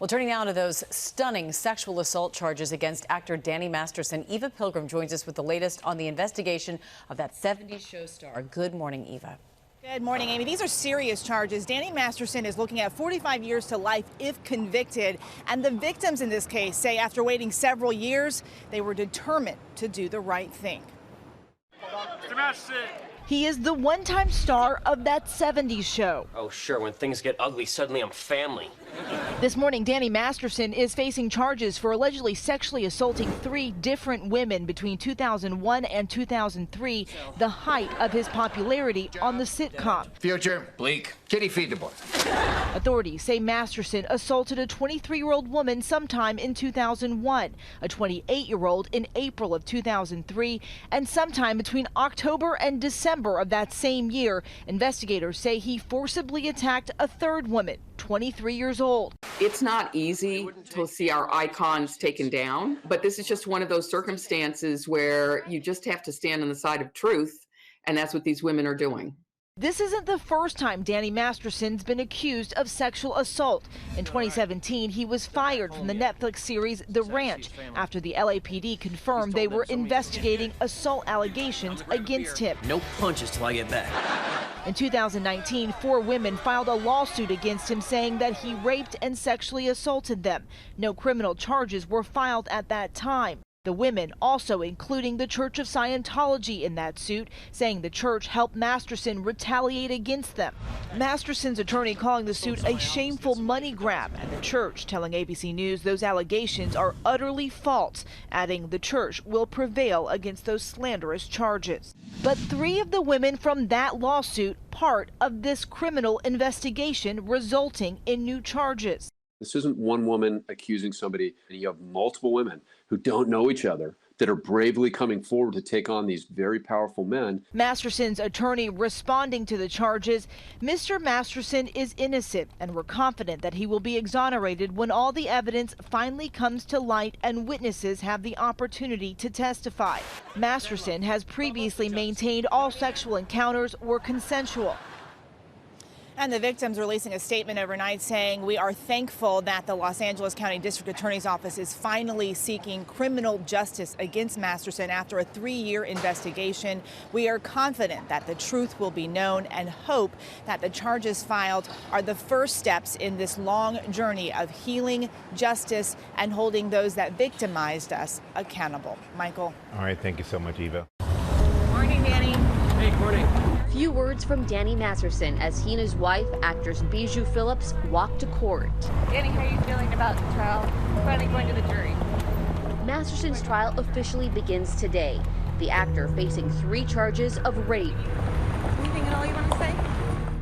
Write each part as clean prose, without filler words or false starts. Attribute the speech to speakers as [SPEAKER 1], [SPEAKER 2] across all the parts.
[SPEAKER 1] Well, turning now to those stunning sexual assault charges against actor Danny Masterson, Eva Pilgrim joins us with the latest on the investigation of that 70s show star. Good morning, Eva.
[SPEAKER 2] Good morning, Amy. These are serious charges. Danny Masterson is looking at 45 years to life if convicted. And the victims in this case say after waiting several years, they were determined to do the right thing.
[SPEAKER 3] Mr. Masterson.
[SPEAKER 2] He is the one-time star of that 70s show.
[SPEAKER 4] Oh, sure. When things get ugly, suddenly I'm family.
[SPEAKER 2] This morning, Danny Masterson is facing charges for allegedly sexually assaulting 3 different women between 2001 and 2003, the height of his popularity on the sitcom.
[SPEAKER 5] Future. Bleak. Kitty, feed the boy.
[SPEAKER 2] Authorities say Masterson assaulted a 23-year-old woman sometime in 2001, a 28-year-old in April of 2003, and sometime between October and December of that same year, investigators say he forcibly attacked a 3rd woman, 23 years old.
[SPEAKER 6] It's not easy to see our icons taken down, but this is just one of those circumstances where you just have to stand on the side of truth, and that's what these women are doing.
[SPEAKER 2] This isn't the first time Danny Masterson's been accused of sexual assault. In 2017, he was fired from the Netflix series The Ranch after the LAPD confirmed they were investigating assault allegations against him.
[SPEAKER 4] No punches till I get back.
[SPEAKER 2] In 2019, 4 women filed a lawsuit against him saying that he raped and sexually assaulted them. No criminal charges were filed at that time. The women also including the Church of Scientology in that suit, saying the church helped Masterson retaliate against them. Masterson's attorney calling the suit a shameful money grab, and the church telling ABC News those allegations are utterly false, adding the church will prevail against those slanderous charges. But 3 of the women from that lawsuit part of this criminal investigation resulting in new charges.
[SPEAKER 7] This isn't one woman accusing somebody. You have multiple women who don't know each other that are bravely coming forward to take on these very powerful men.
[SPEAKER 2] Masterson's attorney responding to the charges, Mr. Masterson is innocent, and we're confident that he will be exonerated when all the evidence finally comes to light and witnesses have the opportunity to testify. Masterson has previously maintained all sexual encounters were consensual. And the victims releasing a statement overnight saying, "We are thankful that the Los Angeles County District Attorney's Office is finally seeking criminal justice against Masterson after a 3-year investigation. We are confident that the truth will be known and hope that the charges filed are the first steps in this long journey of healing, justice, and holding those that victimized us accountable." Michael.
[SPEAKER 8] All right, thank you so much, Eva.
[SPEAKER 2] Morning, Danny.
[SPEAKER 4] Hey, good morning.
[SPEAKER 9] Few words from Danny Masterson as he and his wife, actress Bijou Phillips, walk to court.
[SPEAKER 10] Danny, how are you feeling about the trial finally going to the jury?
[SPEAKER 9] Masterson's trial officially begins today. The actor facing 3 charges of rape.
[SPEAKER 10] Anything at all you want to say?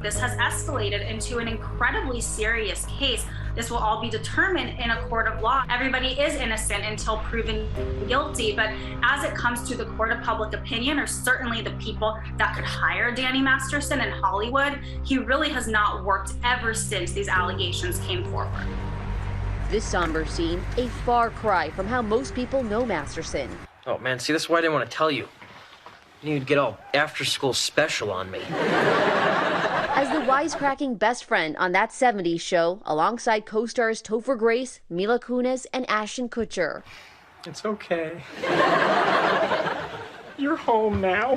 [SPEAKER 11] This has escalated into an incredibly serious case. This will all be determined in a court of law. Everybody is innocent until proven guilty, but as it comes to the court of public opinion, or certainly the people that could hire Danny Masterson in Hollywood, he really has not worked ever since these allegations came forward.
[SPEAKER 9] This somber scene, a far cry from how most people know Masterson.
[SPEAKER 4] Oh, man, see, this is why I didn't want to tell you. You'd get all after-school special on me.
[SPEAKER 9] As the wisecracking best friend on that 70s show, alongside co-stars Topher Grace, Mila Kunis, and Ashton Kutcher.
[SPEAKER 3] It's okay. You're home now.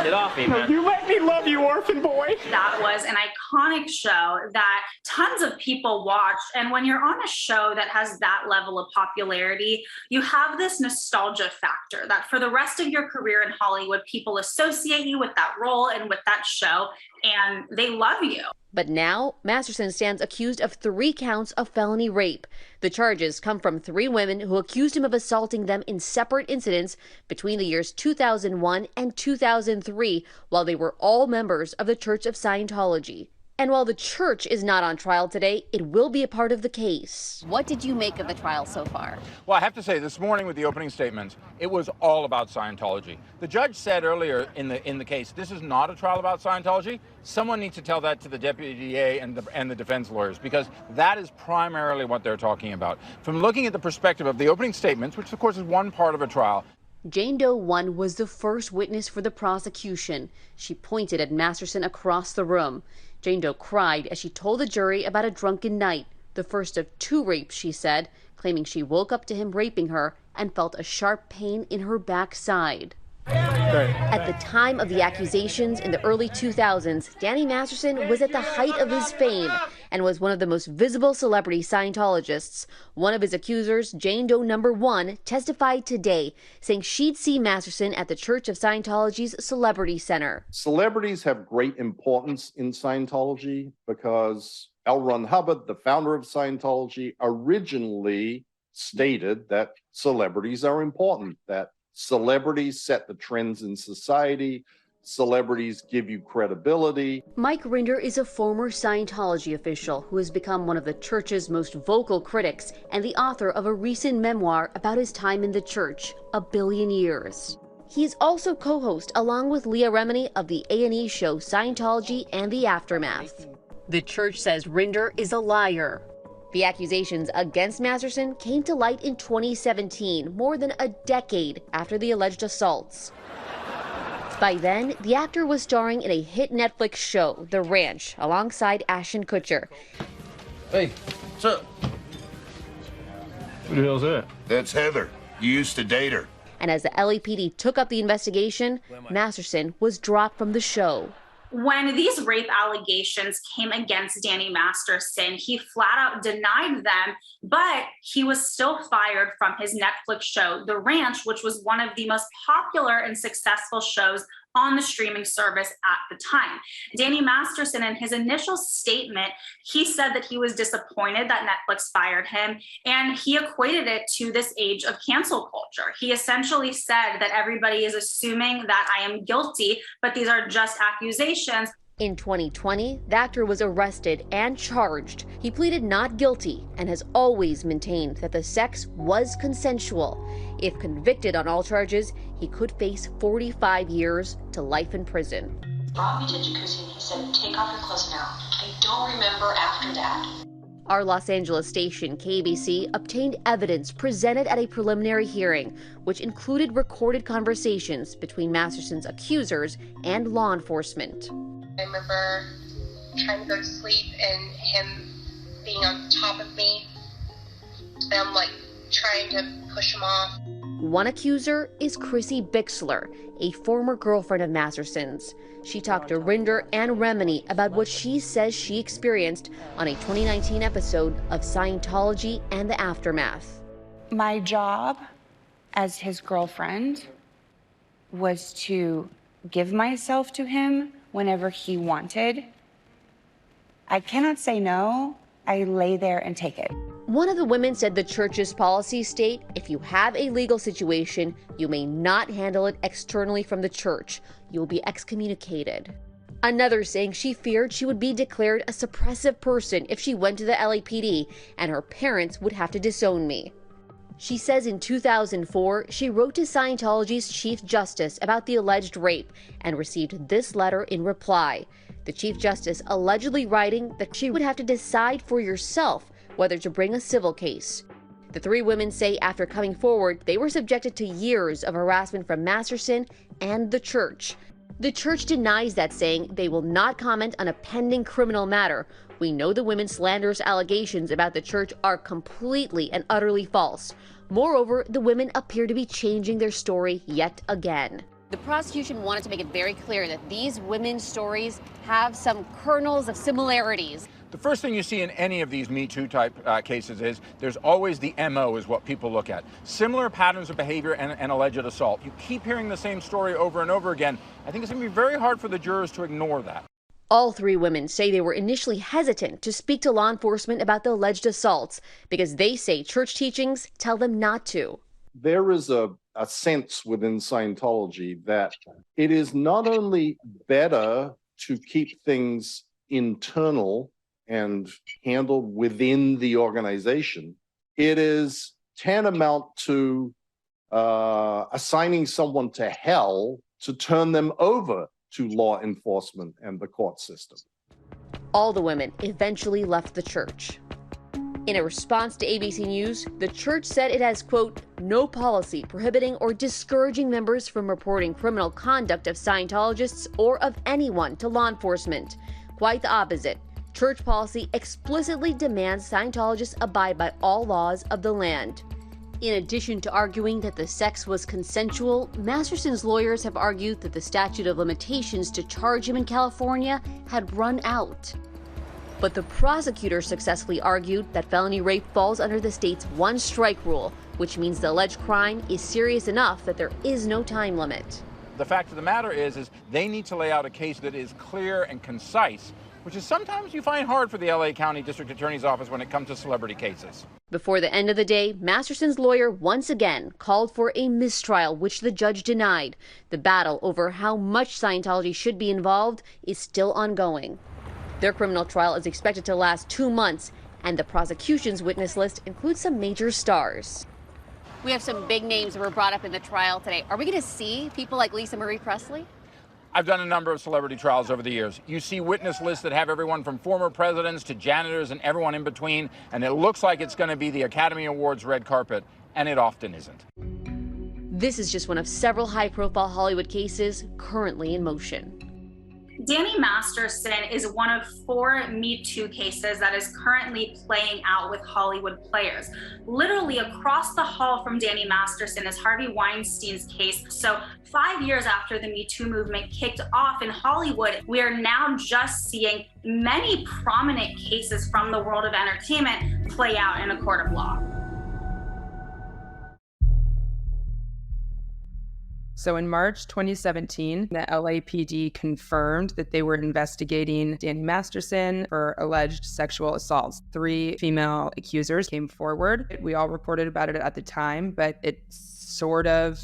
[SPEAKER 4] Get off me, man.
[SPEAKER 3] You let me love you, orphan boy.
[SPEAKER 11] That was an iconic show that tons of people watched. And when you're on a show that has that level of popularity, you have this nostalgia factor that for the rest of your career in Hollywood, people associate you with that role and with that show, and they love you.
[SPEAKER 9] But now, Masterson stands accused of 3 counts of felony rape. The charges come from 3 women who accused him of assaulting them in separate incidents between the years 2001 and 2003, while they were all members of the Church of Scientology. And while the church is not on trial today, it will be a part of the case.
[SPEAKER 10] What did you make of the trial so far?
[SPEAKER 8] Well, I have to say, this morning with the opening statements, it was all about Scientology. The judge said earlier in the case, this is not a trial about Scientology. Someone needs to tell that to the deputy DA and the defense lawyers, because that is primarily what they're talking about. From looking at the perspective of the opening statements, which of course is one part of a trial,
[SPEAKER 9] Jane Doe 1 was the first witness for the prosecution. She pointed at Masterson across the room. Jane Doe cried as she told the jury about a drunken night. the first of 2 rapes, she said, claiming she woke up to him raping her and felt a sharp pain in her backside. At the time of the accusations in the early 2000s, Danny Masterson was at the height of his fame and was one of the most visible celebrity Scientologists. One of his accusers, Jane Doe number 1, testified today, saying she'd see Masterson at the Church of Scientology's Celebrity Center.
[SPEAKER 12] Celebrities have great importance in Scientology because L. Ron Hubbard, the founder of Scientology, originally stated that celebrities are important, that celebrities set the trends in society. Celebrities give you credibility.
[SPEAKER 9] Mike Rinder is a former Scientology official who has become one of the church's most vocal critics and the author of a recent memoir about his time in the church, A Billion Years. He is also co-host, along with Leah Remini, of the A&E show Scientology and the Aftermath. The church says Rinder is a liar. The accusations against Masterson came to light in 2017, more than a decade after the alleged assaults. By then, the actor was starring in a hit Netflix show, The Ranch, alongside Ashton Kutcher.
[SPEAKER 5] Hey, what's up?
[SPEAKER 3] Who the hell's that?
[SPEAKER 5] That's Heather. You used to date her.
[SPEAKER 9] And as the LAPD took up the investigation, Masterson was dropped from the show.
[SPEAKER 11] When these rape allegations came against Danny Masterson, he flat out denied them, but he was still fired from his Netflix show, The Ranch, which was one of the most popular and successful shows on the streaming service at the time. Danny Masterson, in his initial statement, he said that he was disappointed that Netflix fired him, and he equated it to this age of cancel culture. He essentially said that everybody is assuming that I am guilty, but these are just accusations.
[SPEAKER 9] In 2020, the actor was arrested and charged. He pleaded not guilty and has always maintained that the sex was consensual. If convicted on all charges, he could face 45 years to life in prison.
[SPEAKER 13] Brought me to jacuzzi and he said, "Take off your clothes now." I don't remember after that.
[SPEAKER 9] Our Los Angeles station, KBC, obtained evidence presented at a preliminary hearing, which included recorded conversations between Masterson's accusers and law enforcement.
[SPEAKER 13] I remember trying to go to sleep and him being on top of me. And I'm like trying to push him off.
[SPEAKER 9] One accuser is Chrissy Bixler, a former girlfriend of Masterson's. She talked to Rinder and Remini about what she says she experienced on a 2019 episode of Scientology and the Aftermath.
[SPEAKER 14] My job as his girlfriend was to give myself to him whenever he wanted. I cannot say no. I lay there and take it.
[SPEAKER 9] One of the women said the church's policies state if you have a legal situation, you may not handle it externally from the church. You will be excommunicated. Another saying she feared she would be declared a suppressive person if she went to the LAPD and her parents would have to disown me. She says in 2004, she wrote to Scientology's Chief Justice about the alleged rape and received this letter in reply. The Chief Justice allegedly writing that she would have to decide for yourself whether to bring a civil case. The 3 women say after coming forward, they were subjected to years of harassment from Masterson and the church. The church denies that, saying they will not comment on a pending criminal matter. We know the women's slanderous allegations about the church are completely and utterly false. Moreover, the women appear to be changing their story yet again. The prosecution wanted to make it very clear that these women's stories have some kernels of similarities.
[SPEAKER 8] The first thing you see in any of these Me Too type cases is there's always the MO is what people look at. Similar patterns of behavior and alleged assault. You keep hearing the same story over and over again. I think it's going to be very hard for the jurors to ignore that.
[SPEAKER 9] All 3 women say they were initially hesitant to speak to law enforcement about the alleged assaults because they say church teachings tell them not to.
[SPEAKER 12] There is a sense within Scientology that it is not only better to keep things internal and handled within the organization, it is tantamount to assigning someone to hell to turn them over to law enforcement and the court system.
[SPEAKER 9] All the women eventually left the church. In a response to ABC News, the church said it has, quote, no policy prohibiting or discouraging members from reporting criminal conduct of Scientologists or of anyone to law enforcement. Quite the opposite. Church policy explicitly demands Scientologists abide by all laws of the land. In addition to arguing that the sex was consensual, Masterson's lawyers have argued that the statute of limitations to charge him in California had run out. But the prosecutor successfully argued that felony rape falls under the state's one-strike rule, which means the alleged crime is serious enough that there is no time limit.
[SPEAKER 8] The fact of the matter is they need to lay out a case that is clear and concise, which is sometimes you find hard for the LA County District Attorney's Office when it comes to celebrity cases.
[SPEAKER 9] Before the end of the day, Masterson's lawyer once again called for a mistrial, which the judge denied. The battle over how much Scientology should be involved is still ongoing. Their criminal trial is expected to last 2 months, and the prosecution's witness list includes some major stars.
[SPEAKER 15] We have some big names that were brought up in the trial today. Are we going to see people like Lisa Marie Presley?
[SPEAKER 8] I've done a number of celebrity trials over the years. You see witness lists that have everyone from former presidents to janitors and everyone in between, and it looks like it's going to be the Academy Awards red carpet, and it often isn't.
[SPEAKER 9] This is just one of several high-profile Hollywood cases currently in motion.
[SPEAKER 11] Danny Masterson is one of 4 Me Too cases that is currently playing out with Hollywood players. Literally across the hall from Danny Masterson is Harvey Weinstein's case. So 5 years after the Me Too movement kicked off in Hollywood, we are now just seeing many prominent cases from the world of entertainment play out in a court of law.
[SPEAKER 16] So in March 2017, the LAPD confirmed that they were investigating Danny Masterson for alleged sexual assaults. 3 female accusers came forward. We all reported about it at the time, but it sort of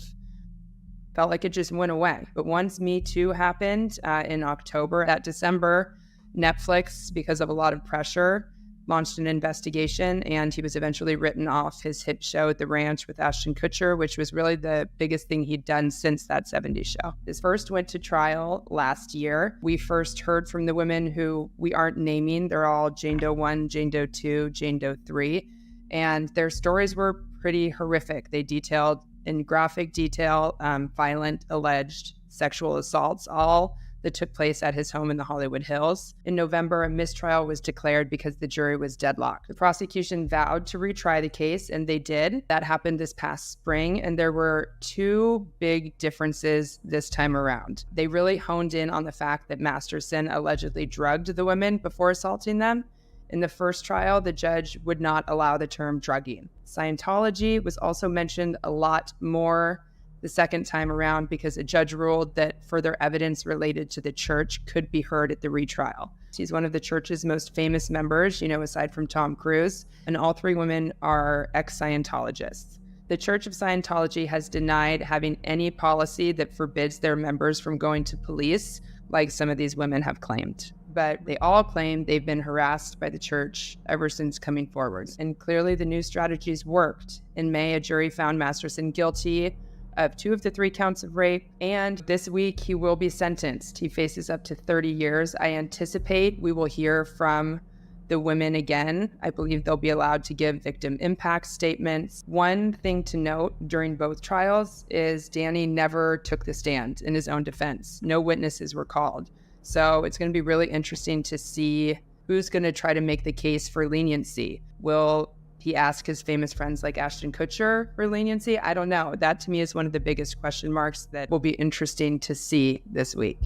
[SPEAKER 16] felt like it just went away. But once Me Too happened in October, that December, Netflix, because of a lot of pressure, launched an investigation, and he was eventually written off his hit show at the ranch with Ashton Kutcher, which was really the biggest thing he'd done since that 70s show. This first went to trial last year. We first heard from the women who we aren't naming. They're all Jane Doe 1, Jane Doe 2, Jane Doe 3, and their stories were pretty horrific. They detailed in graphic detail violent alleged sexual assaults, all that took place at his home in the Hollywood Hills. In November, a mistrial was declared because the jury was deadlocked. The prosecution vowed to retry the case, and they did. That happened this past spring, and there were 2 big differences this time around. They really honed in on the fact that Masterson allegedly drugged the women before assaulting them. In the first trial, the judge would not allow the term drugging. Scientology was also mentioned a lot more the second time around because a judge ruled that further evidence related to the church could be heard at the retrial. He's one of the church's most famous members, aside from Tom Cruise, and all 3 women are ex-Scientologists. The Church of Scientology has denied having any policy that forbids their members from going to police, like some of these women have claimed. But they all claim they've been harassed by the church ever since coming forward. And clearly the new strategies worked. In May, a jury found Masterson guilty of 2 of the 3 counts of rape, and this week he will be sentenced. He faces up to 30 years. I anticipate we will hear from the women again. I believe they'll be allowed to give victim impact statements. One thing to note during both trials is Danny never took the stand in his own defense. No witnesses were called. So it's going to be really interesting to see who's going to try to make the case for leniency. Will he ask his famous friends like Ashton Kutcher for leniency? I don't know. That to me is one of the biggest question marks that will be interesting to see this week.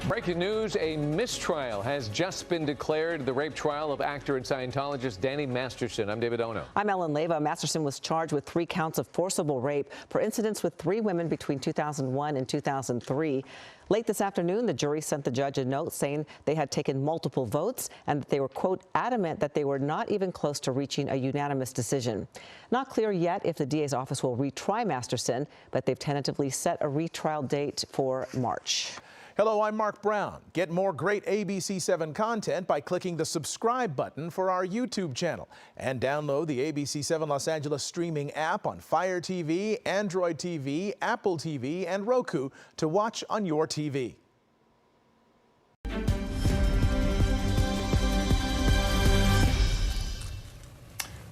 [SPEAKER 17] Breaking news, a mistrial has just been declared in the rape trial of actor and Scientologist Danny Masterson. I'm David Ono.
[SPEAKER 18] I'm Ellen Leva. Masterson was charged with 3 counts of forcible rape for incidents with 3 women between 2001 and 2003. Late this afternoon, the jury sent the judge a note saying they had taken multiple votes and that they were, quote, adamant that they were not even close to reaching a unanimous decision. Not clear yet if the DA's office will retry Masterson, but they've tentatively set a retrial date for March.
[SPEAKER 19] Hello, I'm Mark Brown. Get more great ABC7 content by clicking the subscribe button for our YouTube channel and download the ABC7 Los Angeles streaming app on Fire TV, Android TV, Apple TV, and Roku to watch on your TV.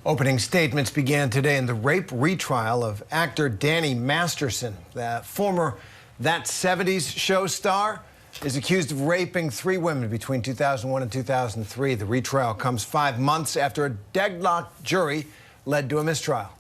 [SPEAKER 20] Opening statements began today in the rape retrial of actor Danny Masterson. The former That 70s show star is accused of raping 3 women between 2001 and 2003. The retrial comes 5 months after a deadlocked jury led to a mistrial.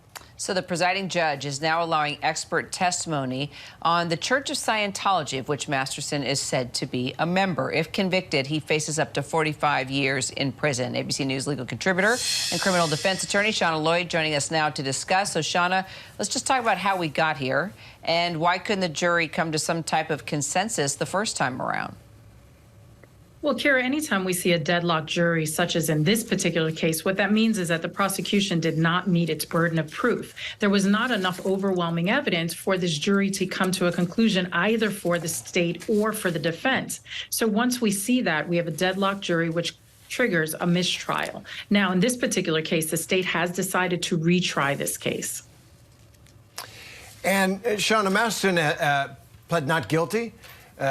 [SPEAKER 21] So the presiding judge is now allowing expert testimony on the Church of Scientology, of which Masterson is said to be a member. If convicted, he faces up to 45 years in prison. ABC News legal contributor and criminal defense attorney Shauna Lloyd joining us now to discuss. So, Shauna, let's just talk about how we got here and why couldn't the jury come to some type of consensus the first time around?
[SPEAKER 22] Well, Kira, anytime we see a deadlocked jury, such as in this particular case, what that means is that the prosecution did not meet its burden of proof. There was not enough overwhelming evidence for this jury to come to a conclusion either for the state or for the defense. So once we see that, we have a deadlocked jury, which triggers a mistrial. Now, in this particular case, the state has decided to retry this case.
[SPEAKER 20] And Shauna, Masterson pled not guilty.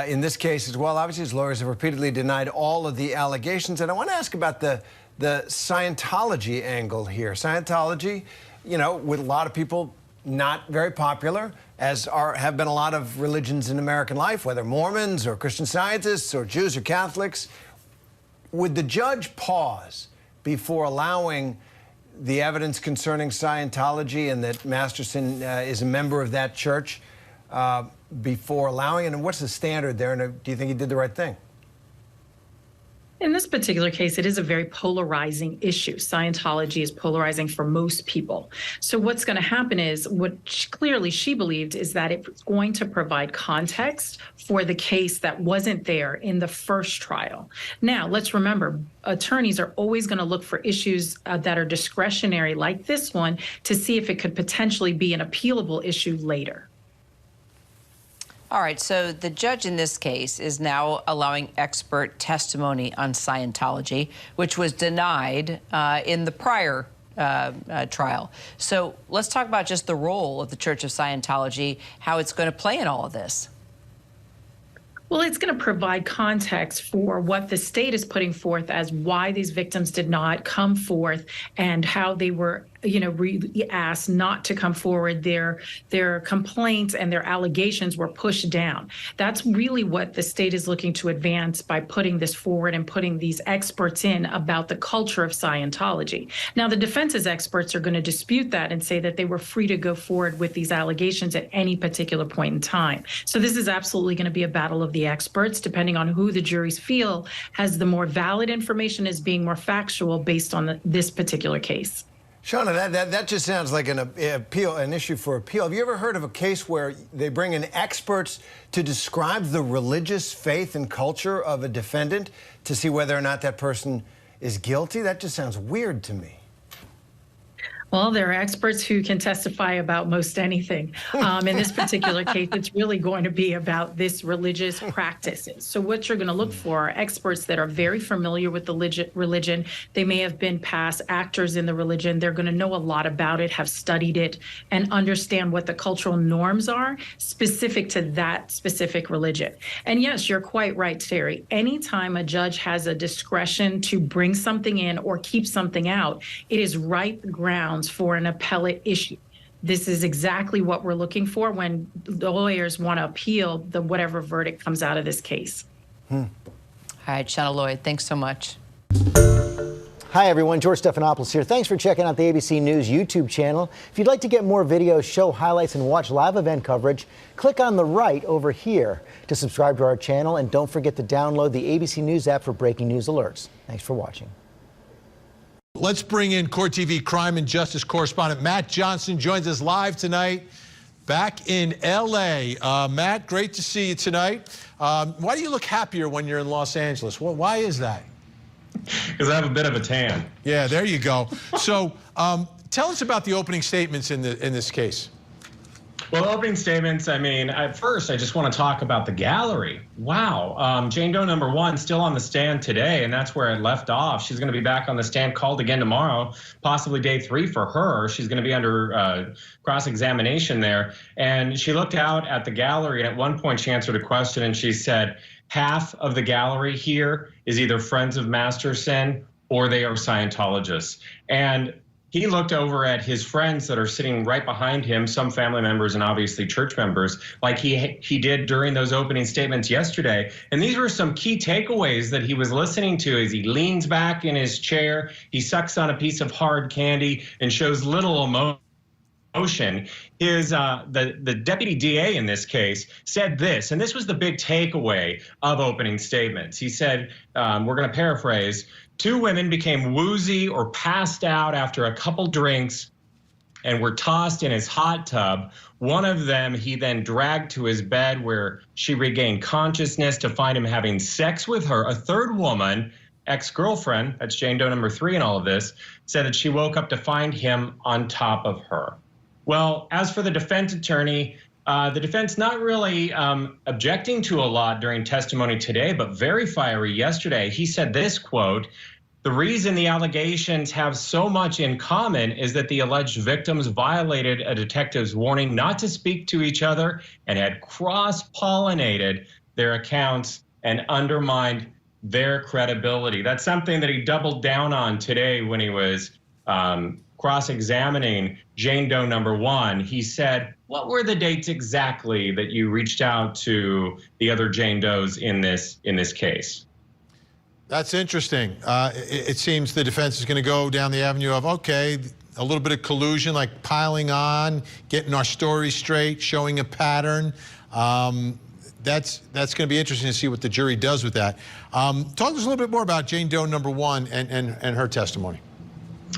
[SPEAKER 20] In this case as well. Obviously, his lawyers have repeatedly denied all of the allegations. And I want to ask about the Scientology angle here. Scientology, you know, with a lot of people not very popular, as have been a lot of religions in American life, whether Mormons or Christian Scientists or Jews or Catholics. Would the judge pause before allowing the evidence concerning Scientology and that Masterson is a member of that church before allowing it? And what's the standard there? And do you think he did the right thing?
[SPEAKER 22] In this particular case, it is a very polarizing issue. Scientology is polarizing for most people. So what's going to happen is what clearly she believed is that it's going to provide context for the case that wasn't there in the first trial. Now, let's remember, attorneys are always going to look for issues that are discretionary like this one to see if it could potentially be an appealable issue later.
[SPEAKER 21] All right, so the judge in this case is now allowing expert testimony on Scientology, which was denied in the prior trial. So let's talk about just the role of the Church of Scientology, how it's going to play in all of this.
[SPEAKER 22] Well, it's going to provide context for what the state is putting forth as why these victims did not come forth and how they were, you know, asked not to come forward. Their complaints and their allegations were pushed down. That's really what the state is looking to advance by putting this forward and putting these experts in about the culture of Scientology. Now, the defense's experts are going to dispute that and say that they were free to go forward with these allegations at any particular point in time. So this is absolutely going to be a battle of the experts, depending on who the juries feel has the more valid information as being more factual based on this particular case.
[SPEAKER 20] Shauna, that just sounds like an issue for appeal. Have you ever heard of a case where they bring in experts to describe the religious faith and culture of a defendant to see whether or not that person is guilty? That just sounds weird to me.
[SPEAKER 22] Well, there are experts who can testify about most anything. In this particular case, it's really going to be about this religious practices. So what you're going to look for are experts that are very familiar with the religion. They may have been past actors in the religion. They're going to know a lot about it, have studied it, and understand what the cultural norms are specific to that specific religion. And yes, you're quite right, Terry. Anytime a judge has a discretion to bring something in or keep something out, it is ripe ground for an appellate issue. This is exactly what we're looking for when the lawyers want to appeal whatever verdict comes out of this case.
[SPEAKER 21] All right, Shauna Lloyd, thanks so much.
[SPEAKER 23] Hi, everyone. George Stephanopoulos here. Thanks for checking out the ABC News YouTube channel. If you'd like to get more videos, show highlights, and watch live event coverage, click on the right over here to subscribe to our channel. And don't forget to download the ABC News app for breaking news alerts. Thanks for watching.
[SPEAKER 24] Let's bring in Court TV crime and justice correspondent Matt Johnson joins us live tonight back in L.A. Matt, great to see you tonight. Why do you look happier when you're in Los Angeles? Why is that?
[SPEAKER 25] Because I have a bit of a tan.
[SPEAKER 24] Yeah, there you go. So tell us about the opening statements in this case.
[SPEAKER 25] Well, opening statements, I mean, first, I just want to talk about the gallery. Wow. Jane Doe number 1 still on the stand today, and that's where it left off. She's going to be back on the stand, called again tomorrow, possibly day 3 for her. She's going to be under cross-examination there. And she looked out at the gallery, and at one point she answered a question, and she said, half of the gallery here is either friends of Masterson or they are Scientologists. And he looked over at his friends that are sitting right behind him, some family members and obviously church members, like he did during those opening statements yesterday. And these were some key takeaways that he was listening to as he leans back in his chair, he sucks on a piece of hard candy and shows little emotion. The deputy DA in this case said this, and this was the big takeaway of opening statements. He said, we're going to paraphrase, 2 women became woozy or passed out after a couple drinks and were tossed in his hot tub. One of them he then dragged to his bed where she regained consciousness to find him having sex with her. A third woman, ex-girlfriend, that's Jane Doe number 3 in all of this, said that she woke up to find him on top of her. Well, as for the defense attorney, the defense not really objecting to a lot during testimony today, but very fiery yesterday. He said this, quote, "The reason the allegations have so much in common is that the alleged victims violated a detective's warning not to speak to each other and had cross-pollinated their accounts and undermined their credibility." That's something that he doubled down on today when he was cross-examining Jane Doe number 1. He said, what were the dates exactly that you reached out to the other Jane Does in this case?
[SPEAKER 24] That's interesting. It seems the defense is going to go down the avenue of, okay, a little bit of collusion, like piling on, getting our story straight, showing a pattern. That's going to be interesting to see what the jury does with that. Talk to us a little bit more about Jane Doe number 1 and her testimony.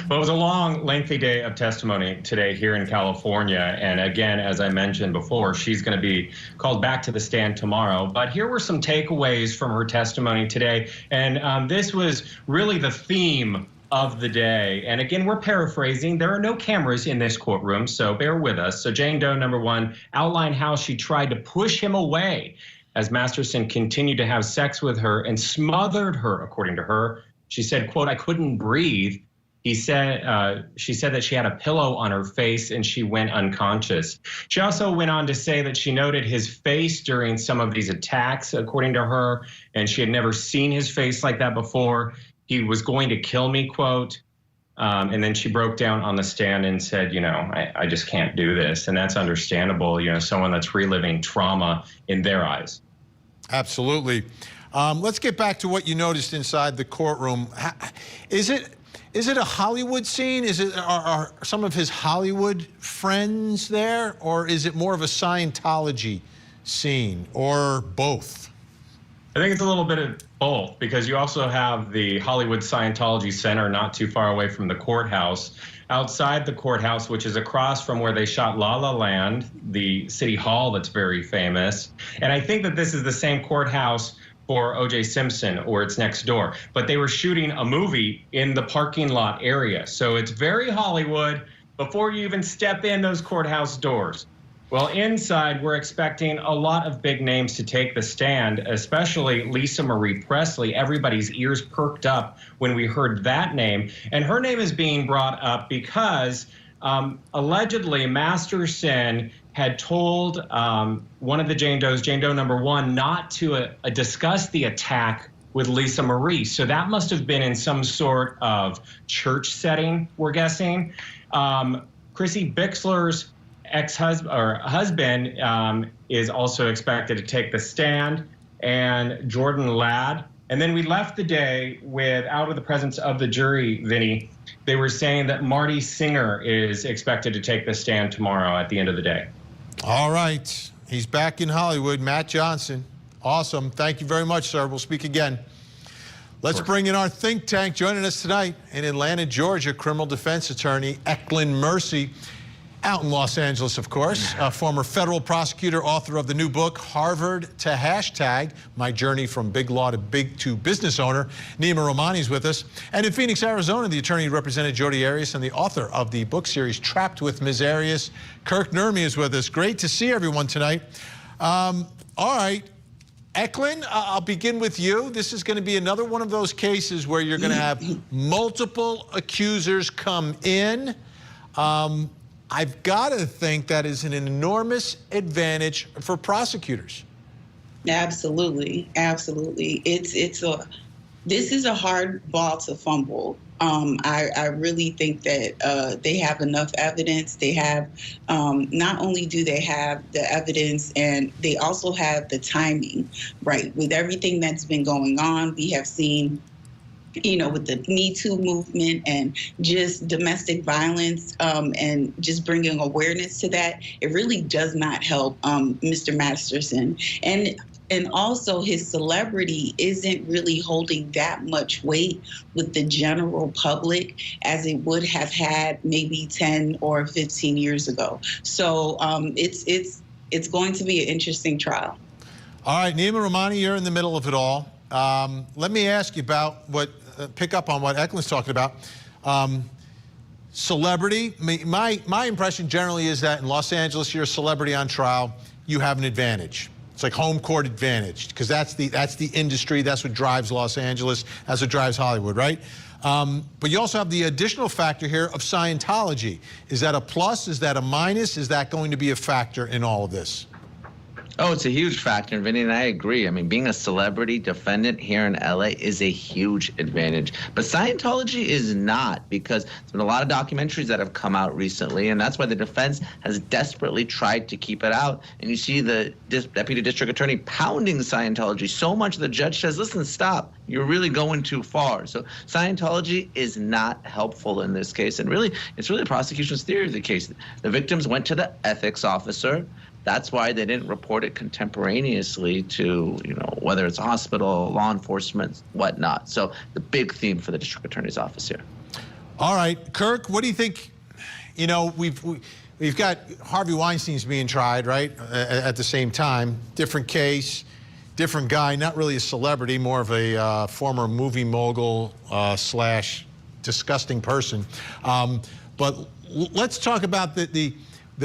[SPEAKER 25] Well, it was a long, lengthy day of testimony today here in California. And again, as I mentioned before, she's going to be called back to the stand tomorrow. But here were some takeaways from her testimony today. And this was really the theme of the day. And again, we're paraphrasing. There are no cameras in this courtroom, so bear with us. So Jane Doe number 1 outlined how she tried to push him away as Masterson continued to have sex with her and smothered her, according to her. She said, quote, "I couldn't breathe." She said that she had a pillow on her face and she went unconscious. She also went on to say that she noted his face during some of these attacks, according to her, and she had never seen his face like that before. He was going to kill me, quote. And then she broke down on the stand and said, you know, I just can't do this. And that's understandable, you know, someone that's reliving trauma in their eyes.
[SPEAKER 24] Absolutely. Let's get back to what you noticed inside the courtroom. Is it a Hollywood scene? Are some of his Hollywood friends there? Or is it more of a Scientology scene, or both?
[SPEAKER 25] I think it's a little bit of both, because you also have the Hollywood Scientology Center not too far away from the courthouse. Outside the courthouse, which is across from where they shot La La Land, the city hall that's very famous. And I think that this is the same courthouse for O.J. Simpson, or it's next door. But they were shooting a movie in the parking lot area. So it's very Hollywood before you even step in those courthouse doors. Well, inside, we're expecting a lot of big names to take the stand, especially Lisa Marie Presley. Everybody's ears perked up when we heard that name. And her name is being brought up because allegedly Masterson had told one of the Jane Does, Jane Doe number 1, not to discuss the attack with Lisa Marie. So that must have been in some sort of church setting, we're guessing. Chrissy Bixler's husband is also expected to take the stand, and Jordan Ladd. And then we left the day out of the presence of the jury, Vinny. They were saying that Marty Singer is expected to take the stand tomorrow at the end of the day.
[SPEAKER 24] All right. He's back in Hollywood. Matt Johnson. Awesome. Thank you very much, sir. We'll speak again. Let's bring in our think tank. Joining us tonight in Atlanta, Georgia, criminal defense attorney Eklund Mercy. Out in Los Angeles, of course, a former federal prosecutor, author of the new book, Harvard to Hashtag, My Journey from Big Law to Business Owner. Nima Romani's with us. And in Phoenix, Arizona, the attorney who represented Jodi Arias and the author of the book series, Trapped with Ms. Arias, Kirk Nurmi is with us. Great to see everyone tonight. All right, Eklund, I'll begin with you. This is going to be another one of those cases where you're going to have multiple accusers come in. I've got to think that is an enormous advantage for prosecutors.
[SPEAKER 1] Absolutely, absolutely. This is a hard ball to fumble. I really think that they have enough evidence. They have, not only do they have the evidence, and they also have the timing, right? With everything that's been going on, we have seen, you know, with the Me Too movement and just domestic violence, and just bringing awareness to that, it really does not help Mr. Masterson. And also his celebrity isn't really holding that much weight with the general public as it would have had maybe 10 or 15 years ago. So it's going to be an interesting trial.
[SPEAKER 24] All right, Nima Rahmani, you're in the middle of it all. Let me ask you about pick up on what Eklund's talking about. Celebrity, my impression generally is that in Los Angeles, you're a celebrity on trial, you have an advantage. It's like home court advantage, because that's the industry, that's what drives Los Angeles, that's what drives Hollywood, right? But you also have the additional factor here of Scientology. Is that a plus? Is that a minus? Is that going to be a factor in all of this?
[SPEAKER 2] Oh, it's a huge factor, Vinny, and I agree. I mean, being a celebrity defendant here in LA is a huge advantage. But Scientology is not, because there's been a lot of documentaries that have come out recently, and that's why the defense has desperately tried to keep it out. And you see the deputy district attorney pounding Scientology so much the judge says, listen, stop. You're really going too far. So Scientology is not helpful in this case. And really, it's really the prosecution's theory of the case. The victims went to the ethics officer. That's why they didn't report it contemporaneously to, you know, whether it's a hospital, law enforcement, whatnot. So the big theme for the district attorney's office here.
[SPEAKER 24] All right, Kirk, what do you think? You know, we've got Harvey Weinstein's being tried, right, at the same time. Different case, different guy, not really a celebrity, more of a former movie mogul slash disgusting person. But let's talk about the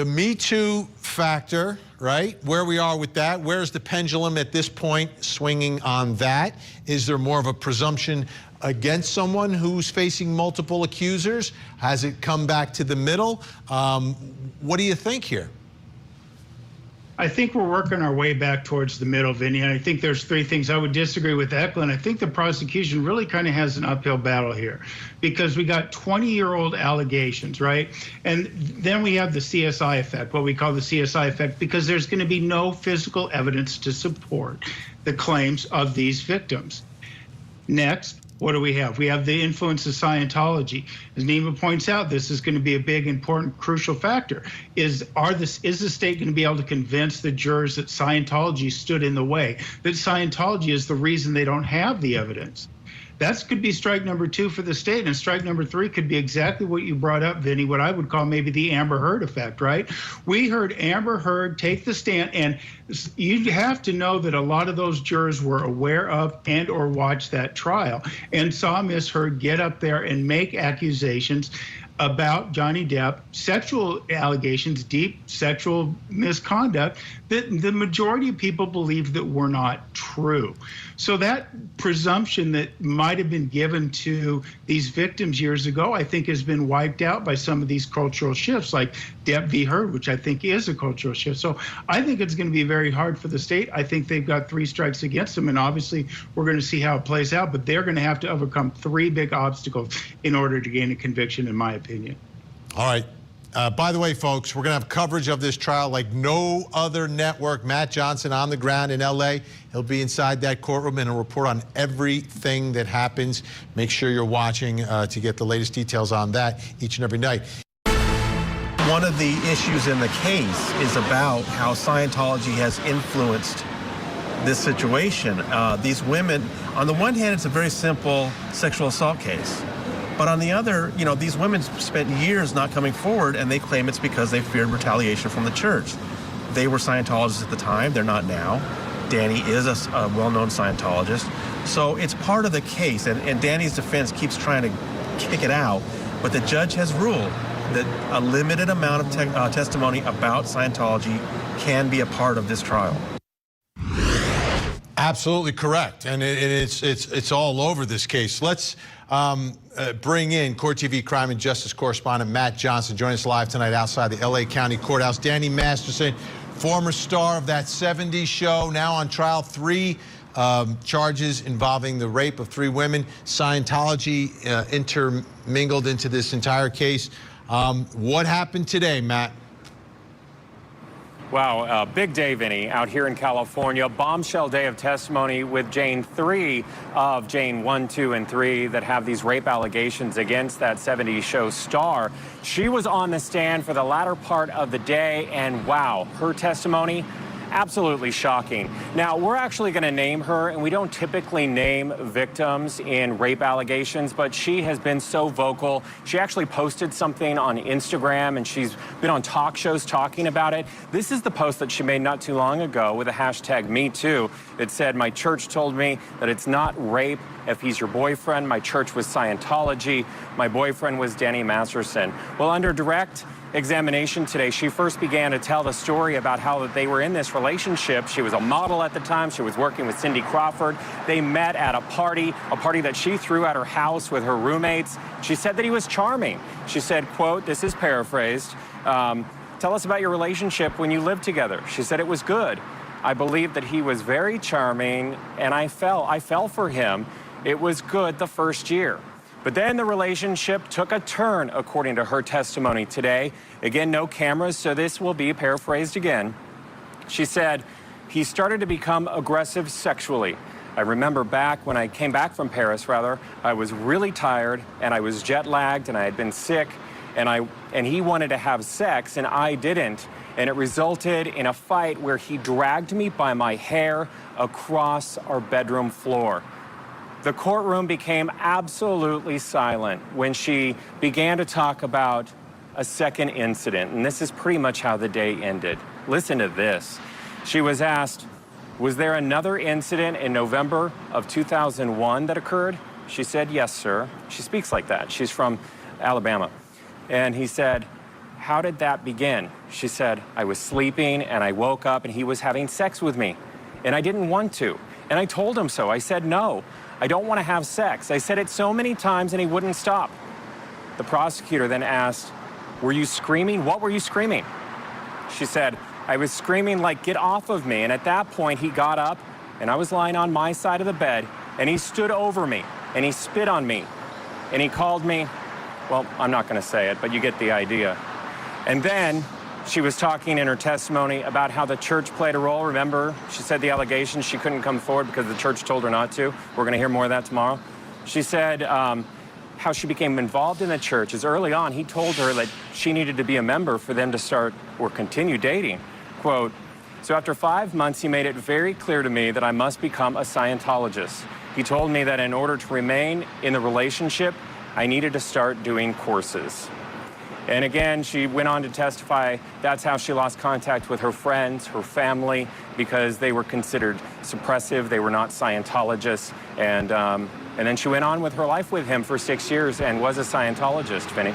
[SPEAKER 24] Me Too factor, right? Where we are with that. Where's the pendulum at this point swinging on that? Is there more of a presumption against someone who's facing multiple accusers? Has it come back to the middle? What do you think here?
[SPEAKER 4] I think we're working our way back towards the middle, Vinny. And I think there's three things. I would disagree with Eklund. I think the prosecution really kind of has an uphill battle here, because we got 20-year-old allegations, right? And then we have the CSI effect, what we call the CSI effect, because there's going to be no physical evidence to support the claims of these victims. Next, what do we have? We have the influence of Scientology. As Nima points out, this is going to be a big, important, crucial factor. Is the state going to be able to convince the jurors that Scientology stood in the way, that Scientology is the reason they don't have the evidence? That could be strike number 2 for the state, and strike number 3 could be exactly what you brought up, Vinny, what I would call maybe the Amber Heard effect, right? We heard Amber Heard take the stand, and you have to know that a lot of those jurors were aware of and or watched that trial and saw Miss Heard get up there and make accusations about Johnny Depp, sexual allegations, deep sexual misconduct that the majority of people believe that were not true. So that presumption that might have been given to these victims years ago, I think has been wiped out by some of these cultural shifts, like Depp v. Heard, which I think is a cultural shift. So I think it's going to be very hard for the state. I think they've got 3 strikes against them, and obviously we're going to see how it plays out, but they're going to have to overcome 3 big obstacles in order to gain a conviction, in my opinion.
[SPEAKER 24] All right. By the way, folks, we're going to have coverage of this trial like no other network. Matt Johnson on the ground in L.A. He'll be inside that courtroom and he'll report on everything that happens. Make sure you're watching to get the latest details on that each and every night.
[SPEAKER 6] One of the issues in the case is about how Scientology has influenced this situation. These women, on the one hand, it's a very simple sexual assault case. But on the other, you know, these women spent years not coming forward, and they claim it's because they feared retaliation from the church. They were Scientologists at the time. They're not now. Danny is a well-known Scientologist. So it's part of the case, and Danny's defense keeps trying to kick it out. But the judge has ruled that a limited amount of testimony about Scientology can be a part of this trial.
[SPEAKER 24] Absolutely correct, and it's all over this case. Let's bring in Court TV crime and justice correspondent Matt Johnson, joining us live tonight outside the LA County Courthouse. Danny Masterson, former star of that '70s show, now on trial, 3 charges involving the rape of 3 women. Scientology intermingled into this entire case. What happened today, Matt?
[SPEAKER 3] Wow, big day, Vinny, out here in California. Bombshell day of testimony with Jane 3 of Jane 1, 2, and 3 that have these rape allegations against that 70s show star. She was on the stand for the latter part of the day, and wow, her testimony, absolutely shocking. Now, we're actually going to name her, and we don't typically name victims in rape allegations, but she has been so vocal. She actually posted something on Instagram, and she's been on talk shows talking about it. This is the post that she made not too long ago with the hashtag #MeToo. It said, "My church told me that it's not rape if he's your boyfriend. My church was Scientology. My boyfriend was Danny Masterson." Well, under direct examination today, she first began to tell the story about how they were in this relationship. She was a model at the time. She was working with Cindy Crawford. They met at a party that she threw at her house with her roommates. She said that he was charming. She said, quote, this is paraphrased, "Tell us about your relationship when you lived together." She said it was good. "I believed that he was very charming, and I fell for him. It was good the first year." But then the relationship took a turn, according to her testimony today. Again, no cameras, so this will be paraphrased again. She said, "He started to become aggressive sexually. I remember back when I came back from Paris, I was really tired, and I was jet lagged, and I had been sick, and he wanted to have sex, and I didn't. And it resulted in a fight where he dragged me by my hair across our bedroom floor." The courtroom became absolutely silent when she began to talk about a second incident, and this is pretty much how the day ended. Listen to this. She was asked, "Was there another incident in November of 2001 that occurred?" She said, "Yes, sir." She speaks like that. She's from Alabama. And he said, "How did that begin?" She said, "I was sleeping and I woke up and he was having sex with me, and I didn't want to. And I told him so. I said, no, I don't want to have sex. I said it so many times and he wouldn't stop." The prosecutor then asked, "Were you screaming? What were you screaming?" She said, "I was screaming like, get off of me." And at that point, he got up and I was lying on my side of the bed and he stood over me and he spit on me and he called me, well, I'm not going to say it, but you get the idea. And then she was talking in her testimony about how the church played a role. Remember, she said the allegations, she couldn't come forward because the church told her not to. We're going to hear more of that tomorrow. She said how she became involved in the church is early on. He told her that she needed to be a member for them to start or continue dating. Quote, "So after 5 months, he made it very clear to me that I must become a Scientologist. He told me that in order to remain in the relationship, I needed to start doing courses." And again, she went on to testify that's how she lost contact with her friends, her family, because they were considered suppressive. They were not Scientologists. And then she went on with her life with him for 6 years and was a Scientologist, Vinny.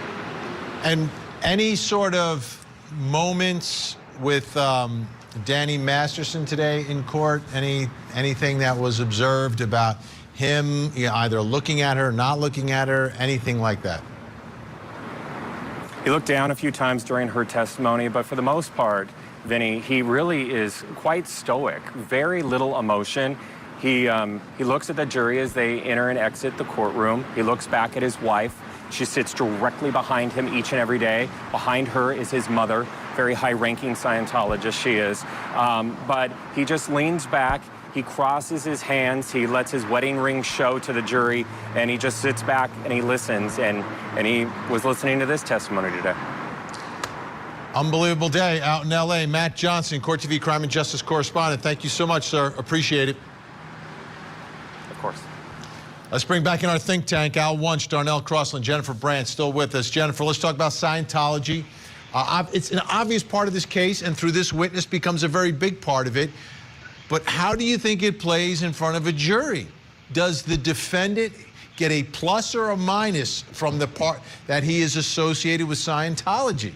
[SPEAKER 24] And any sort of moments with Danny Masterson today in court? Anything that was observed about him, either looking at her, not looking at her, anything like that?
[SPEAKER 3] He looked down a few times during her testimony, but for the most part, Vinny, he really is quite stoic, very little emotion. He looks at the jury as they enter and exit the courtroom. He looks back at his wife. She sits directly behind him each and every day. Behind her is his mother, very high-ranking Scientologist she is. But he just leans back. He crosses his hands, he lets his wedding ring show to the jury, and he just sits back and he listens, and he was listening to this testimony today.
[SPEAKER 24] Unbelievable day out in L.A. Matt Johnson, Court TV Crime and Justice correspondent. Thank you so much, sir. Appreciate it.
[SPEAKER 3] Of course.
[SPEAKER 24] Let's bring back in our think tank, Al Wunsch, Darnell Crossland, Jennifer Brandt still with us. Jennifer, let's talk about Scientology. It's an obvious part of this case, and through this witness becomes a very big part of it. But how do you think it plays in front of a jury? Does the defendant get a plus or a minus from the part that he is associated with Scientology?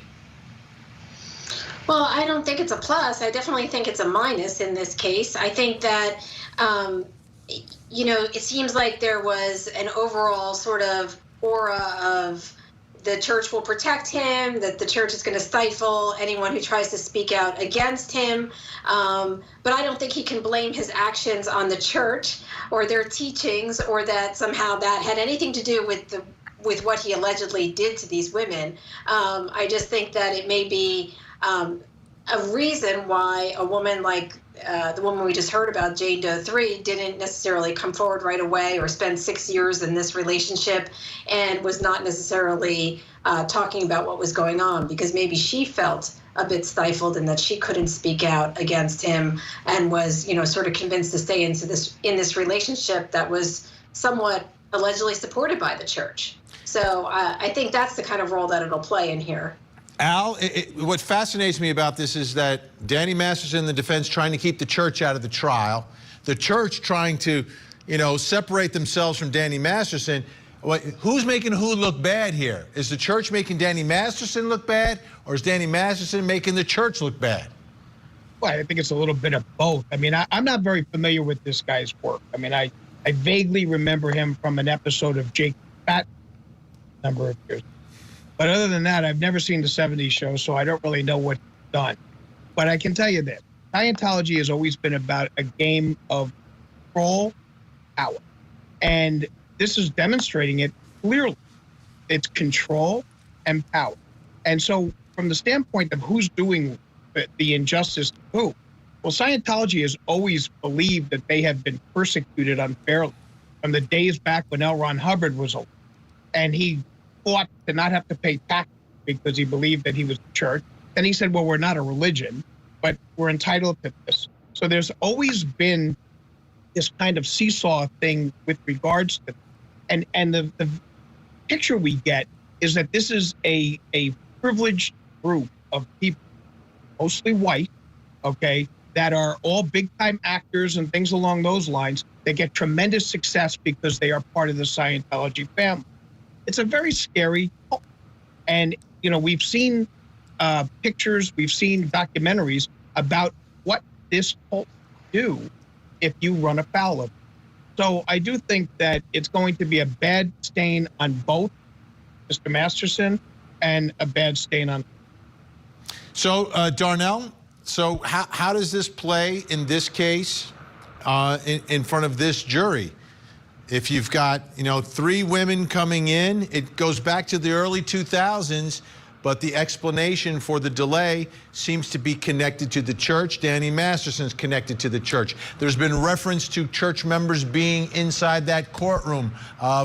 [SPEAKER 5] Well, I don't think it's a plus. I definitely think it's a minus in this case. I think that, it seems like there was an overall sort of aura of the church will protect him, that the church is going to stifle anyone who tries to speak out against him. But I don't think he can blame his actions on the church or their teachings, or that somehow that had anything to do with what he allegedly did to these women. I just think that it may be a reason why a woman like the woman we just heard about, Jane Doe 3, didn't necessarily come forward right away or spend 6 years in this relationship and was not necessarily talking about what was going on, because maybe she felt a bit stifled and that she couldn't speak out against him, and was, sort of convinced to stay in this relationship that was somewhat allegedly supported by the church. So I think that's the kind of role that it'll play in here.
[SPEAKER 24] Al, what fascinates me about this is that Danny Masterson and the defense trying to keep the church out of the trial, the church trying to, separate themselves from Danny Masterson. Who's making who look bad here? Is the church making Danny Masterson look bad, or is Danny Masterson making the church look bad?
[SPEAKER 7] Well, I think it's a little bit of both. I mean, I'm not very familiar with this guy's work. I mean, I vaguely remember him from an episode of Jake Fat a number of years. But other than that, I've never seen the 70s show, so I don't really know what's done. But I can tell you this. Scientology has always been about a game of control, power. And this is demonstrating it clearly. It's control and power. And so from the standpoint of who's doing the injustice to who, well, Scientology has always believed that they have been persecuted unfairly from the days back when L. Ron Hubbard was alive. And he fought to not have to pay tax because he believed that he was the church. Then he said, well, we're not a religion, but we're entitled to this. So there's always been this kind of seesaw thing with regards to, and the picture we get is that this is a privileged group of people, mostly white, okay, that are all big-time actors and things along those lines. They get tremendous success because they are part of the Scientology family. It's a very scary cult. And, we've seen pictures, we've seen documentaries about what this cult do if you run afoul of it. So I do think that it's going to be a bad stain on both Mr. Masterson and a bad stain on.
[SPEAKER 24] So, Darnell, so how does this play in this case in front of this jury? If you've got, 3 women coming in, it goes back to the early 2000s, but the explanation for the delay seems to be connected to the church. Danny Masterson's connected to the church. There's been reference to church members being inside that courtroom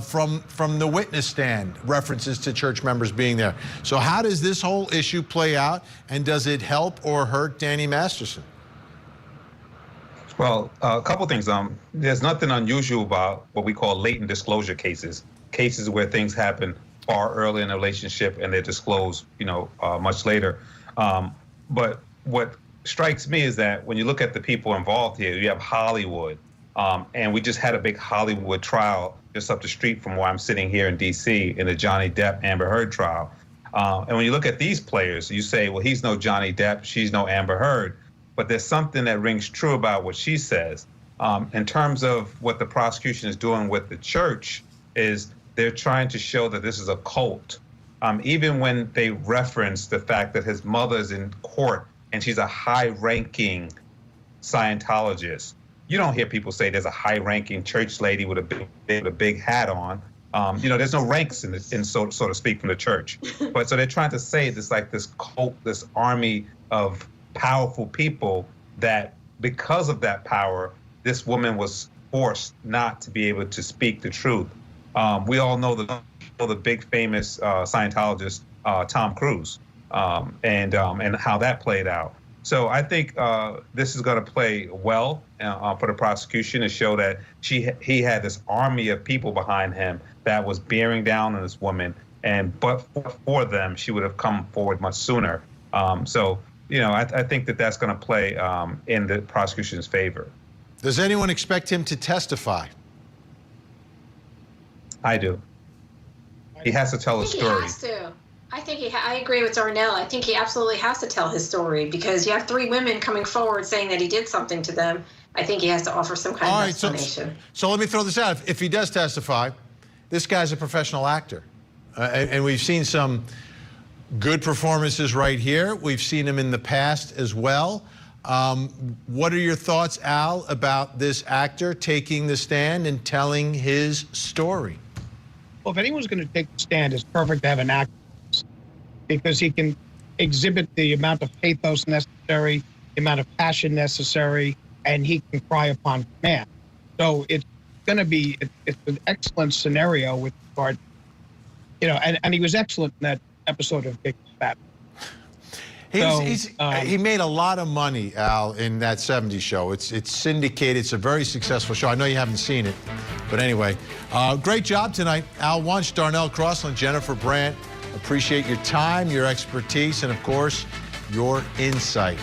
[SPEAKER 24] from the witness stand, references to church members being there. So how does this whole issue play out, and does it help or hurt Danny Masterson?
[SPEAKER 10] Well, a couple things. There's nothing unusual about what we call latent disclosure cases where things happen far early in a relationship and they're disclosed, much later. But what strikes me is that when you look at the people involved here, you have Hollywood, and we just had a big Hollywood trial just up the street from where I'm sitting here in D.C. in the Johnny Depp Amber Heard trial. And when you look at these players, you say, well, he's no Johnny Depp, she's no Amber Heard. But there's something that rings true about what she says. In terms of what the prosecution is doing with the church, is they're trying to show that this is a cult. Even when they reference the fact that his mother is in court and she's a high-ranking Scientologist, you don't hear people say there's a high-ranking church lady with a big hat on. There's no ranks in so to speak from the church. But so they're trying to say this like this cult, this army of powerful people, that because of that power, this woman was forced not to be able to speak the truth. We all know the big famous Scientologist Tom Cruise, and how that played out. So I think this is going to play well for the prosecution to show that he had this army of people behind him that was bearing down on this woman, but for them, she would have come forward much sooner. I think that's going to play in the prosecution's favor.
[SPEAKER 24] Does anyone expect him to testify?
[SPEAKER 10] I do. He has to tell his story.
[SPEAKER 5] He has to. I agree with Darnell. I think he absolutely has to tell his story, because you have 3 women coming forward saying that he did something to them. I think he has to offer some kind of explanation.
[SPEAKER 24] So let me throw this out. If he does testify, this guy's a professional actor. And we've seen some good performances right here. We've seen him in the past as well. What are your thoughts, Al, about this actor taking the stand and telling his story?
[SPEAKER 7] Well, if anyone's going to take the stand, it's perfect to have an actor because he can exhibit the amount of pathos necessary, the amount of passion necessary, and he can cry upon command. So it's going to be, it's an excellent scenario with regard, and he was excellent in that episode of Big Fat.
[SPEAKER 24] He made a lot of money, Al, in that 70s show. It's syndicated. It's a very successful show. I know you haven't seen it, but anyway, great job tonight. Al Wunsch, Darnell Crossland, Jennifer Brandt. Appreciate your time, your expertise, and of course, your insight.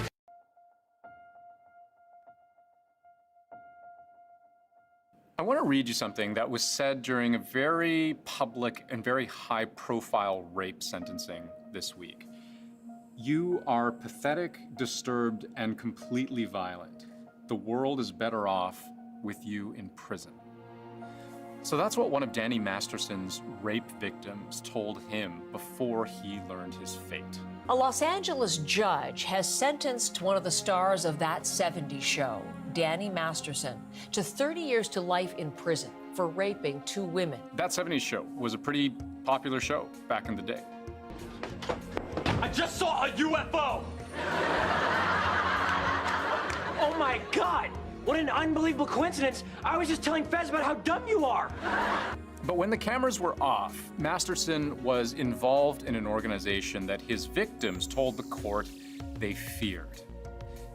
[SPEAKER 8] I want to read you something that was said during a very public and very high-profile rape sentencing this week. You are pathetic, disturbed, and completely violent. The world is better off with you in prison. So that's what one of Danny Masterson's rape victims told him before he learned his fate.
[SPEAKER 12] A Los Angeles judge has sentenced one of the stars of that 70s show, Danny Masterson, to 30 years to life in prison for raping 2 women.
[SPEAKER 8] That 70s show was a pretty popular show back in the day.
[SPEAKER 13] I just saw a UFO! Oh my God! What an unbelievable coincidence! I was just telling Fez about how dumb you are!
[SPEAKER 8] But when the cameras were off, Masterson was involved in an organization that his victims told the court they feared.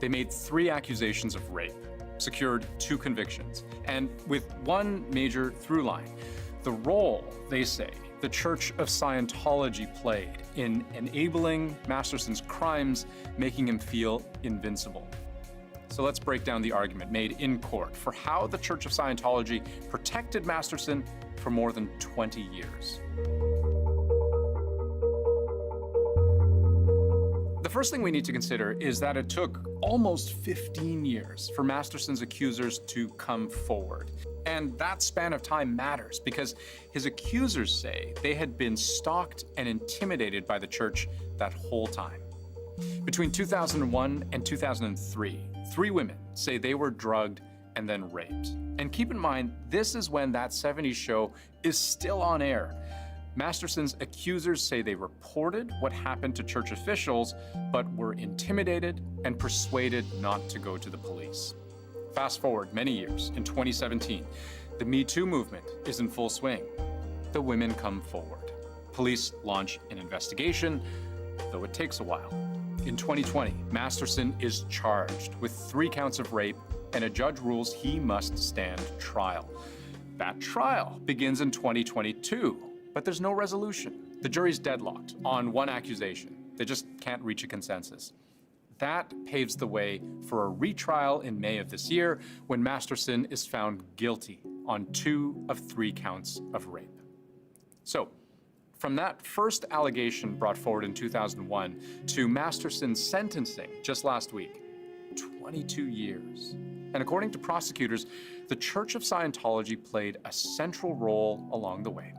[SPEAKER 8] They made 3 accusations of rape, secured 2 convictions, and with one major through line, the role, they say, the Church of Scientology played in enabling Masterson's crimes, making him feel invincible. So let's break down the argument made in court for how the Church of Scientology protected Masterson for more than 20 years. The first thing we need to consider is that it took almost 15 years for Masterson's accusers to come forward. And that span of time matters because his accusers say they had been stalked and intimidated by the church that whole time. Between 2001 and 2003, 3 women say they were drugged and then raped. And keep in mind, this is when that 70s show is still on air. Masterson's accusers say they reported what happened to church officials, but were intimidated and persuaded not to go to the police. Fast forward many years, in 2017, the Me Too movement is in full swing. The women come forward. Police launch an investigation, though it takes a while. In 2020, Masterson is charged with 3 counts of rape, and a judge rules he must stand trial. That trial begins in 2022, but there's no resolution. The jury's deadlocked on one accusation. They just can't reach a consensus. That paves the way for a retrial in May of this year when Masterson is found guilty on 2 of 3 counts of rape. So, from that first allegation brought forward in 2001 to Masterson's sentencing just last week, 22 years. And according to prosecutors, the Church of Scientology played a central role along the way.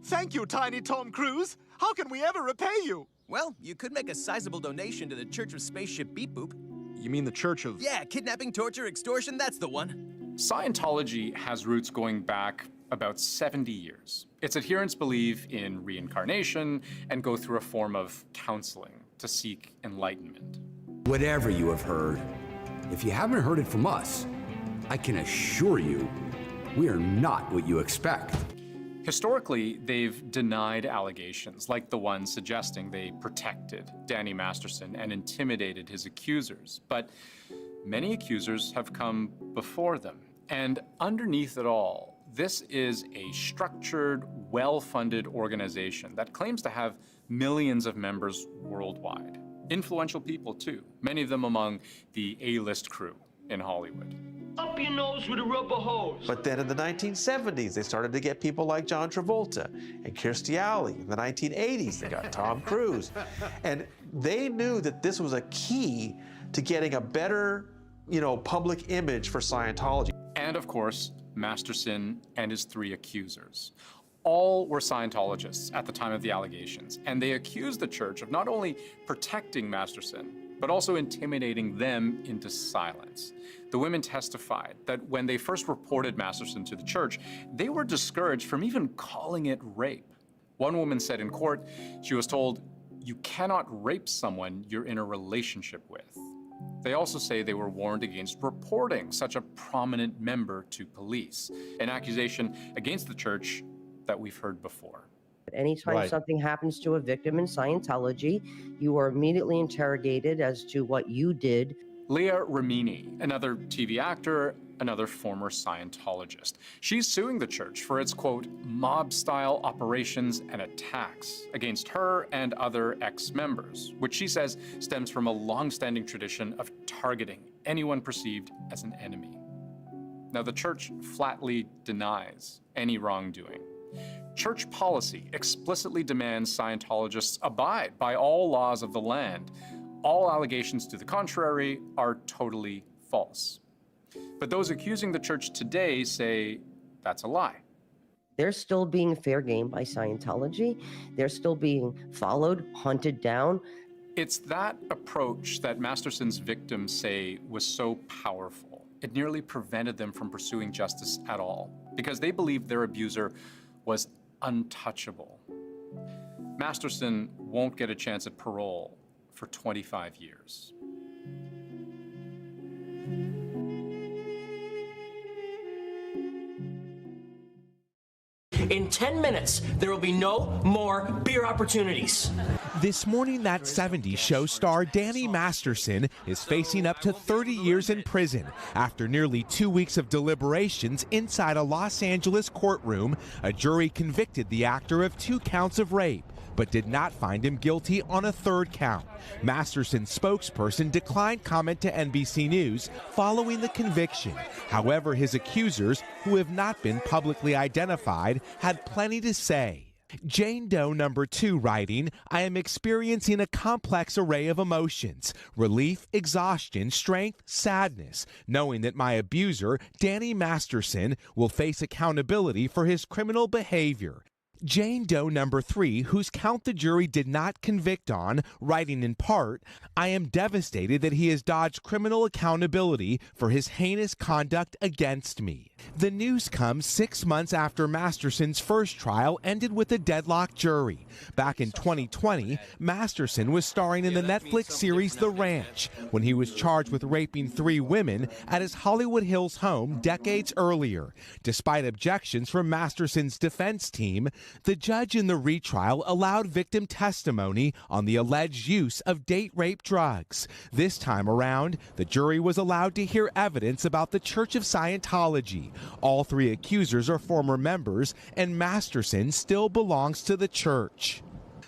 [SPEAKER 14] Thank you, Tiny Tom Cruise. How can we ever repay you?
[SPEAKER 15] Well, you could make a sizable donation to the Church of Spaceship Beep Boop.
[SPEAKER 14] You mean the Church of...
[SPEAKER 15] Yeah, kidnapping, torture, extortion, that's the one.
[SPEAKER 8] Scientology has roots going back about 70 years. Its adherents believe in reincarnation and go through a form of counseling to seek enlightenment.
[SPEAKER 26] Whatever you have heard, if you haven't heard it from us, I can assure you, we are not what you expect.
[SPEAKER 8] Historically, they've denied allegations like the one suggesting they protected Danny Masterson and intimidated his accusers. But many accusers have come before them. And underneath it all, this is a structured, well-funded organization that claims to have millions of members worldwide. Influential people, too, many of them among the A-list crew in Hollywood.
[SPEAKER 13] Up your nose with a rubber hose.
[SPEAKER 27] But then in the 1970s, they started to get people like John Travolta and Kirstie Alley. In the 1980s, they got Tom Cruise. And they knew that this was a key to getting a better, public image for Scientology.
[SPEAKER 8] And of course, Masterson, and his 3 accusers. All were Scientologists at the time of the allegations, and they accused the church of not only protecting Masterson, but also intimidating them into silence. The women testified that when they first reported Masterson to the church, they were discouraged from even calling it rape. One woman said in court, she was told, "You cannot rape someone you're in a relationship with." They also say they were warned against reporting such a prominent member to police, an accusation against the church that we've heard before.
[SPEAKER 9] Anytime something happens to a victim in Scientology, you are immediately interrogated as to what you did.
[SPEAKER 8] Leah Remini, another TV actor, another former Scientologist. She's suing the church for its, quote, mob-style operations and attacks against her and other ex-members, which she says stems from a long-standing tradition of targeting anyone perceived as an enemy. Now, the church flatly denies any wrongdoing. Church policy explicitly demands Scientologists abide by all laws of the land. All allegations to the contrary are totally false. But those accusing the church today say that's a lie.
[SPEAKER 9] They're still being fair game by Scientology. They're still being followed, hunted down.
[SPEAKER 8] It's that approach that Masterson's victims say was so powerful. It nearly prevented them from pursuing justice at all because they believed their abuser was untouchable. Masterson won't get a chance at parole for 25 years.
[SPEAKER 13] In 10 minutes, there will be no more beer opportunities.
[SPEAKER 11] This morning, that 70s show star Danny Masterson is facing up to 30 years in prison after nearly 2 weeks of deliberations inside a Los Angeles courtroom. A jury convicted the actor of 2 counts of rape, but did not find him guilty on a 3rd count. Masterson's spokesperson declined comment to NBC News following the conviction. However, his accusers, who have not been publicly identified, had plenty to say. Jane Doe number 2 writing, "I am experiencing a complex array of emotions, relief, exhaustion, strength, sadness, knowing that my abuser, Danny Masterson, will face accountability for his criminal behavior." Jane Doe number 3, whose count the jury did not convict on, writing in part, "I am devastated that he has dodged criminal accountability for his heinous conduct against me." The news comes 6 months after Masterson's first trial ended with a deadlocked jury. Back in 2020, Masterson was starring in the Netflix series The Ranch when he was charged with raping 3 women at his Hollywood Hills home decades earlier. Despite objections from Masterson's defense team, the judge in the retrial allowed victim testimony on the alleged use of date rape drugs. This time around, the jury was allowed to hear evidence about the Church of Scientology. All 3 accusers are former members, and Masterson still belongs to the church.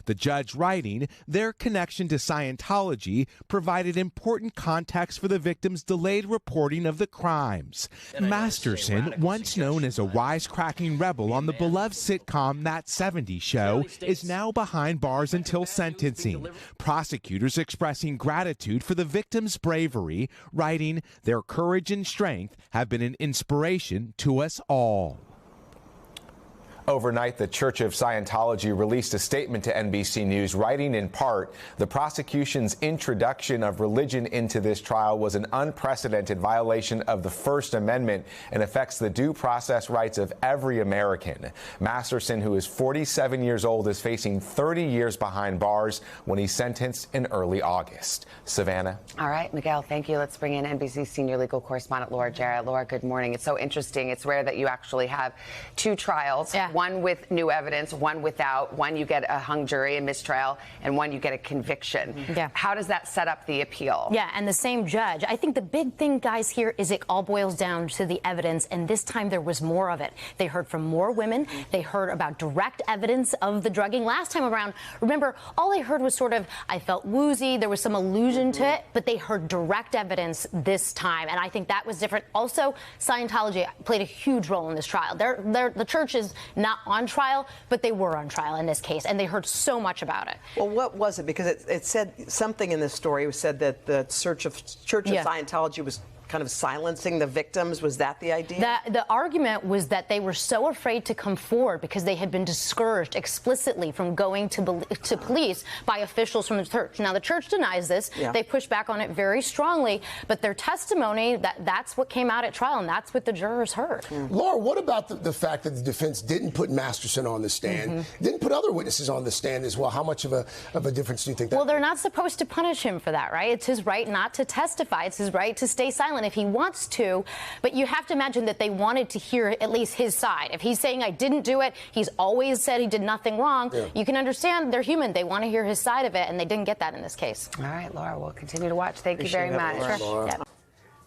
[SPEAKER 11] The judge writing, "Their connection to Scientology provided important context for the victims' delayed reporting of the crimes." Masterson, once known as a wisecracking rebel on the beloved sitcom That 70s Show, is now behind bars until sentencing. Prosecutors expressing gratitude for the victims' bravery, writing, "Their courage and strength have been an inspiration to us all."
[SPEAKER 16] Overnight, the Church of Scientology released a statement to NBC News, writing in part, "The prosecution's introduction of religion into this trial was an unprecedented violation of the First Amendment and affects the due process rights of every American." Masterson, who is 47 years old, is facing 30 years behind bars when he's sentenced in early August. Savannah?
[SPEAKER 17] All right, Miguel, thank you. Let's bring in NBC senior legal correspondent Laura Jarrett. Laura, good morning. It's so interesting. It's rare that you actually have 2 trials. Yeah. One with new evidence, one without, one you get a hung jury, a mistrial, and one you get a conviction. Yeah. How does that set up the appeal?
[SPEAKER 18] Yeah, and the same judge. I think the big thing, guys, here is it all boils down to the evidence, and this time there was more of it. They heard from more women. They heard about direct evidence of the drugging. Last time around, remember, all they heard was sort of, I felt woozy, there was some allusion to it, but they heard direct evidence this time, and I think that was different. Also, Scientology played a huge role in this trial. The church is not on trial, but they were on trial in this case, and they heard so much about it.
[SPEAKER 19] Well, what was it? Because it said something in this story. It said that the Church of Scientology was
[SPEAKER 1] kind of silencing the victims? Was that the idea?
[SPEAKER 18] The argument was that they were so afraid to come forward because they had been discouraged explicitly from going to police by officials from the church. Now, the church denies this.
[SPEAKER 1] Yeah.
[SPEAKER 18] They push back on it very strongly, but their testimony, that's what came out at trial, and that's what the jurors heard.
[SPEAKER 19] Laura, what about the fact that the defense didn't put Masterson on the stand, didn't put other witnesses on the stand as well? How much of a difference do you think that
[SPEAKER 18] Well, they're not supposed to punish him for that, right? It's his right not to testify. It's his right to stay silent if he wants to, but you have to imagine that they wanted to hear at least his side. If he's saying, I didn't do it, he's always said he did nothing wrong, you can understand they're human. They want to hear his side of it, and they didn't get that in this case.
[SPEAKER 17] All right, Laura, we'll continue to watch. Thank you very much.
[SPEAKER 18] Yeah.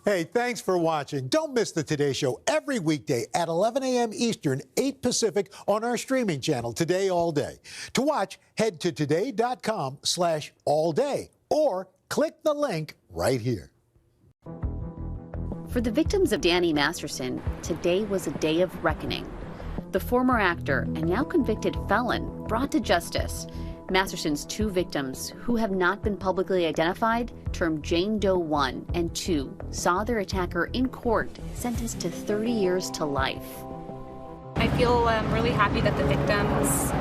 [SPEAKER 20] Hey, thanks for watching. Don't miss the Today Show every weekday at 11 a.m. Eastern, 8 Pacific on our streaming channel, Today All Day. To watch, head to today.com/allday or click the link right here.
[SPEAKER 21] For the victims of Danny Masterson, today was a day of reckoning. The former actor and now convicted felon brought to justice. Masterson's two victims, who have not been publicly identified, termed Jane Doe 1 and 2, saw their attacker in court sentenced to 30 years to life.
[SPEAKER 22] I feel really happy that the victims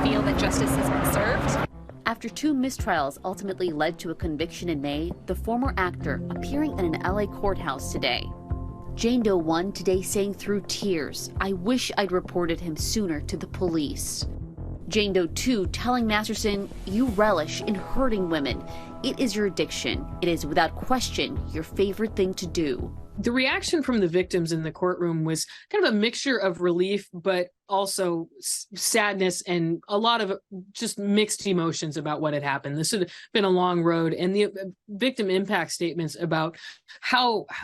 [SPEAKER 22] feel that justice has been served.
[SPEAKER 21] After two mistrials ultimately led to a conviction in May, the former actor appearing in an LA courthouse today. Jane Doe 1 today saying through tears, I wish I'd reported him sooner to the police. Jane Doe 2 telling Masterson, you relish in hurting women. It is your addiction. It is without question your favorite thing to do.
[SPEAKER 23] The reaction from the victims in the courtroom was kind of a mixture of relief, but also sadness and a lot of just mixed emotions about what had happened. This had been a long road, and the victim impact statements about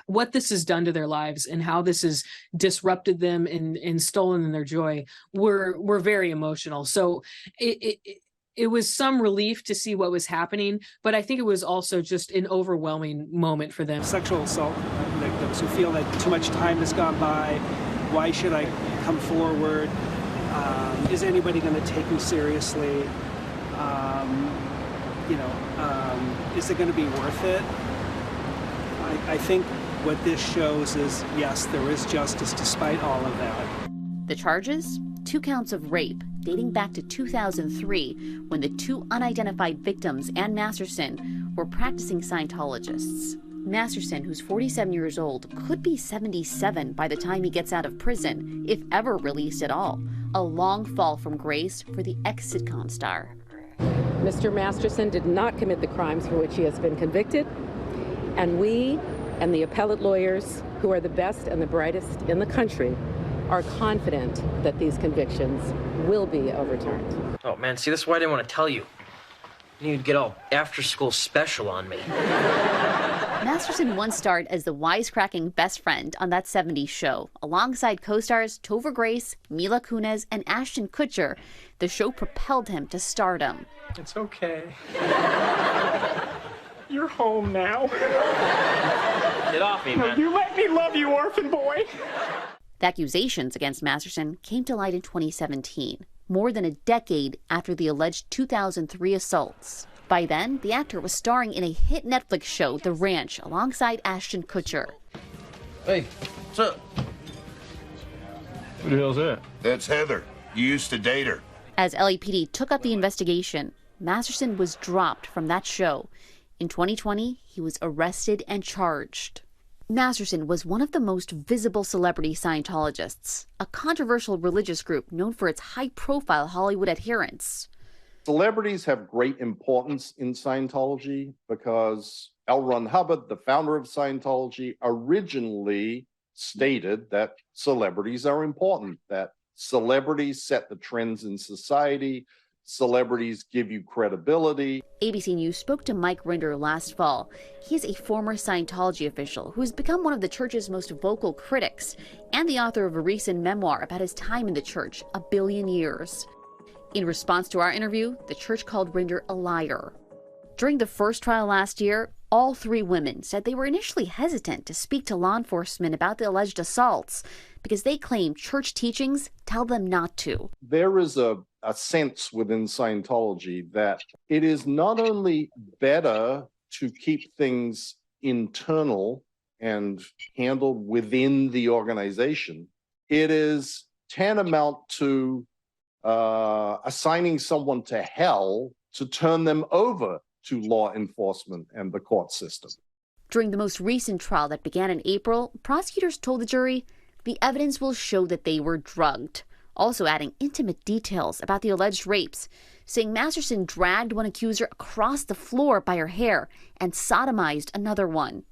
[SPEAKER 23] what this has done to their lives and how this has disrupted them and stolen their joy were very emotional. So it was some relief to see what was happening, but I think it was also just an overwhelming moment for them.
[SPEAKER 25] Sexual assault victims who feel that too much time has gone by. Why should I come forward? Is anybody going to take me seriously? Is it going to be worth it? I think what this shows is, yes, there is justice despite all of that.
[SPEAKER 21] The charges? 2 counts of rape dating back to 2003 when the two unidentified victims and Masterson were practicing Scientologists. Masterson, who's 47 years old, could be 77 by the time he gets out of prison, if ever released at all. A long fall from grace for the ex-sitcom star.
[SPEAKER 28] Mr. Masterson did not commit the crimes for which he has been convicted, and we and the appellate lawyers, who are the best and the brightest in the country, are confident that these convictions will be overturned.
[SPEAKER 13] Oh man, see, this is why I didn't want to tell you. You'd get all after-school special on me.
[SPEAKER 21] Masterson once starred as the wisecracking best friend on That 70s Show. Alongside co-stars Topher Grace, Mila Kunis, and Ashton Kutcher, the show propelled him to stardom.
[SPEAKER 25] It's okay. You're home now.
[SPEAKER 13] Get off me, man.
[SPEAKER 25] You let me love you, orphan boy.
[SPEAKER 21] The accusations against Masterson came to light in 2017, more than a decade after the alleged 2003 assaults. By then, the actor was starring in a hit Netflix show, The Ranch, alongside Ashton Kutcher.
[SPEAKER 29] Hey, what's up?
[SPEAKER 30] Who the hell's that?
[SPEAKER 29] That's Heather. You used to date her.
[SPEAKER 21] As LAPD took up the investigation, Masterson was dropped from that show. In 2020, he was arrested and charged. Masterson was one of the most visible celebrity Scientologists, a controversial religious group known for its high-profile Hollywood adherents.
[SPEAKER 31] Celebrities have great importance in Scientology because L. Ron Hubbard, the founder of Scientology, originally stated that celebrities are important, that celebrities set the trends in society, celebrities give you credibility.
[SPEAKER 21] ABC News spoke to Mike Rinder last fall. He's a former Scientology official who has become one of the church's most vocal critics and the author of a recent memoir about his time in the church, A Billion Years. In response to our interview, the church called Rinder a liar. During the first trial last year, all 3 women said they were initially hesitant to speak to law enforcement about the alleged assaults because they claim church teachings tell them not to.
[SPEAKER 31] There is a sense within Scientology that it is not only better to keep things internal and handled within the organization, it is tantamount to assigning someone to hell to turn them over to law enforcement and the court system.
[SPEAKER 21] During the most recent trial that began in April, prosecutors told the jury the evidence will show that they were drugged, also adding intimate details about the alleged rapes, saying Masterson dragged one accuser across the floor by her hair and sodomized another one.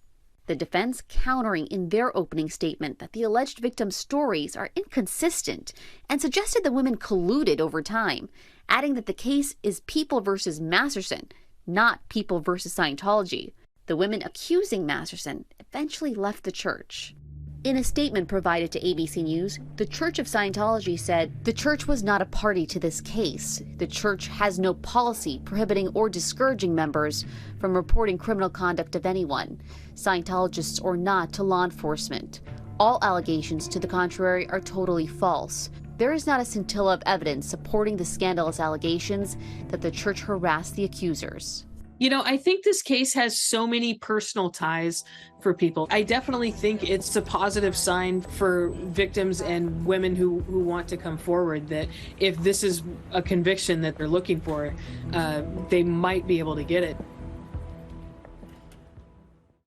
[SPEAKER 21] The defense countering in their opening statement that the alleged victims' stories are inconsistent and suggested the women colluded over time, adding that the case is People versus Masterson, not People versus Scientology. The women accusing Masterson eventually left the church. In a statement provided to ABC News, the Church of Scientology said the church was not a party to this case. The church has no policy prohibiting or discouraging members from reporting criminal conduct of anyone, Scientologists or not, to law enforcement. All allegations to the contrary are totally false. There is not a scintilla of evidence supporting the scandalous allegations that the church harassed the accusers.
[SPEAKER 23] You know, I think this case has so many personal ties for people. I definitely think it's a positive sign for victims and women who want to come forward, that if this is a conviction that they're looking for, they might be able to get it.